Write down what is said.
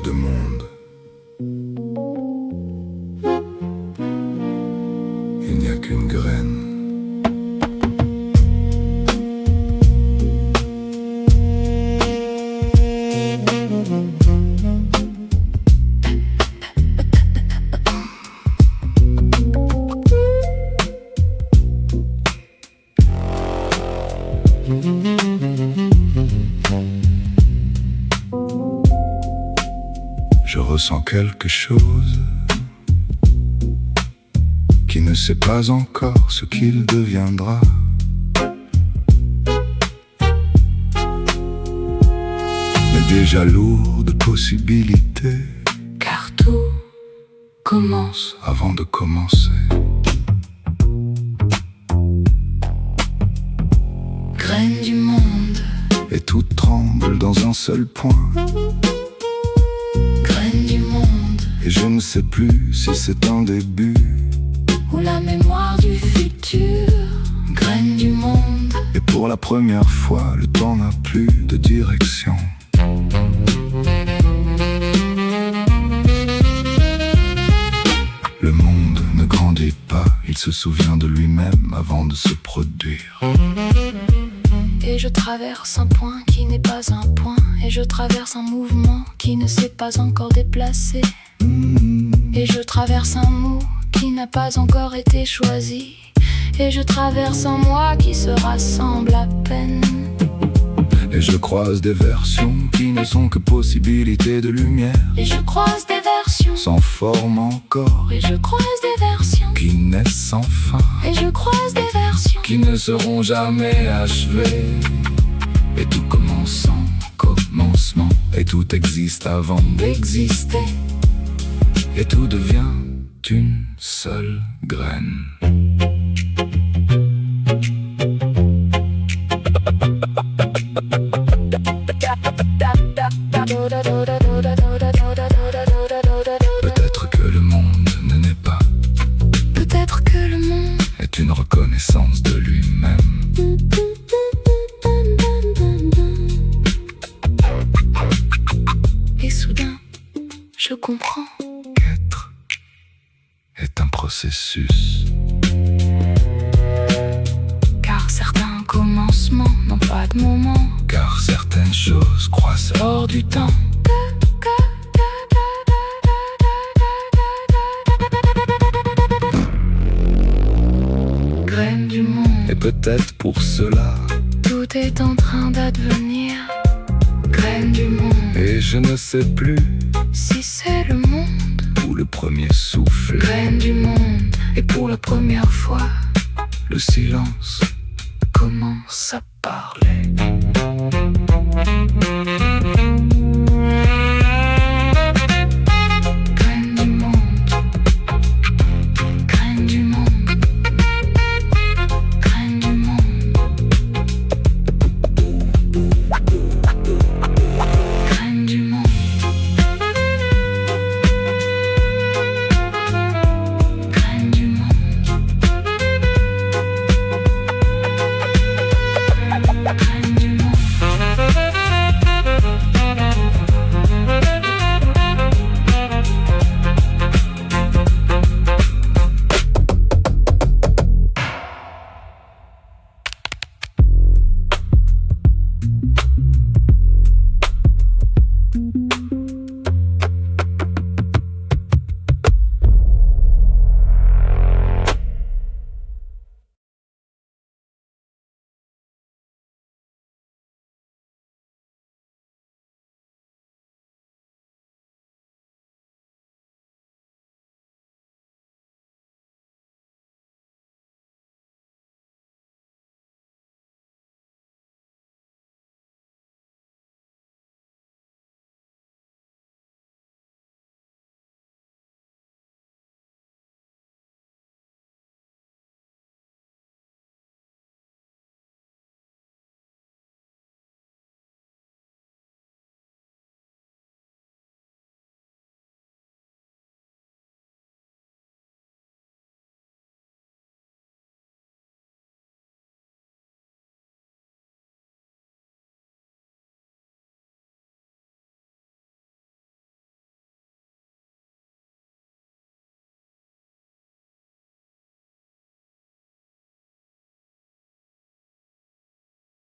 de monde. Il n'y a qu'une graine. Je ressens quelque chose qui ne sait pas encore ce qu'il deviendra. Mais déjà lourd de possibilités, car tout commence avant de commencer. Graine du monde, Et tout tremble dans un seul point. graine du monde, Et je ne sais plus si c'est un début. ou la mémoire du futur. Graine du monde, Et pour la première fois, le temps n'a plus de direction. Le monde ne grandit pas, il se souvient de lui-même avant de se produire. et je traverse un point qui n'est pas un point, et je traverse un mouvement qui ne s'est pas encore déplacé, et je traverse un mot qui n'a pas encore été choisi, et je traverse un moi qui se rassemble à peine. Et je croise des versions qui ne sont que possibilités de lumière, Et je croise des versions, sans forme encore, et je croise des versions, qui naissent sans fin, et je croise des versions, qui ne seront jamais achevées. Et tout commence en commencement, et tout existe avant d'exister, et tout devient une seule graine. Peut-être que le monde ne naît pas, Peut-être que le monde est une reconnaissance de lui-même. Et soudain, je comprends. Qu'être est un processus. Car certains commencements n'ont pas de moment. Car certaines choses croissent hors du temps. Graine du monde, Et peut-être pour cela, tout est en train d'advenir. Graine du monde, et je ne sais plus si c'est le monde. où le premier souffle. Graine du monde, Et pour la première fois, le silence commence à parler.